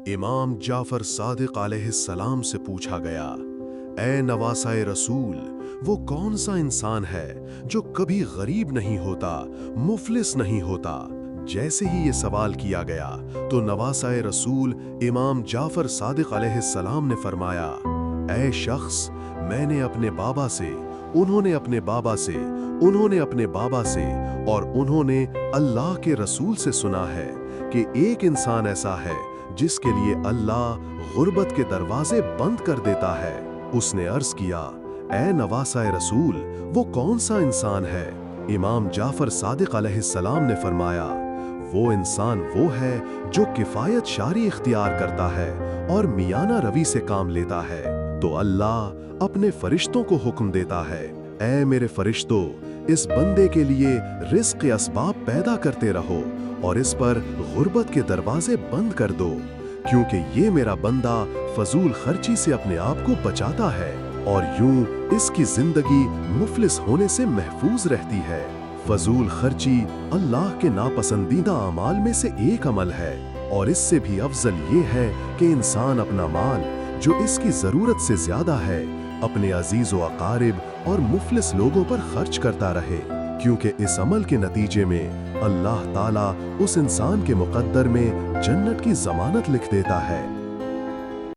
امام جعفر صادق علیہ السلام سے پوچھا گیا، اے نواسائے رسول، وہ کون سا انسان ہے جو کبھی غریب نہیں ہوتا، مفلس نہیں ہوتا؟ جیسے ہی یہ سوال کیا گیا تو نواسائے رسول امام جعفر صادق علیہ السلام نے فرمایا، اے شخص، میں نے اپنے بابا سے، انہوں نے اپنے بابا سے، انہوں نے اپنے بابا سے اور انہوں نے اللہ کے رسول سے سنا ہے کہ ایک انسان ایسا ہے جس کے لیے اللہ غربت کے دروازے بند کر دیتا ہے۔ اس نے عرض کیا، اے نواسائے رسول، وہ کون سا انسان ہے؟ امام جعفر صادق علیہ السلام نے فرمایا، وہ انسان وہ ہے جو کفایت شاری اختیار کرتا ہے اور میانہ روی سے کام لیتا ہے، تو اللہ اپنے فرشتوں کو حکم دیتا ہے، اے میرے فرشتوں، اس بندے کے لیے رزق کے اسباب پیدا کرتے رہو اور اس پر غربت کے دروازے بند کر دو، کیونکہ یہ میرا بندہ فضول خرچی سے اپنے آپ کو بچاتا ہے اور یوں اس کی زندگی مفلس ہونے سے محفوظ رہتی ہے۔ فضول خرچی اللہ کے ناپسندیدہ اعمال میں سے ایک عمل ہے، اور اس سے بھی افضل یہ ہے کہ انسان اپنا مال جو اس کی ضرورت سے زیادہ ہے اپنے عزیز و اقارب اور مفلس لوگوں پر خرچ کرتا رہے، کیونکہ اس عمل کے نتیجے میں اللہ تعالیٰ اس انسان کے مقدر میں جنت کی ضمانت لکھ دیتا ہے۔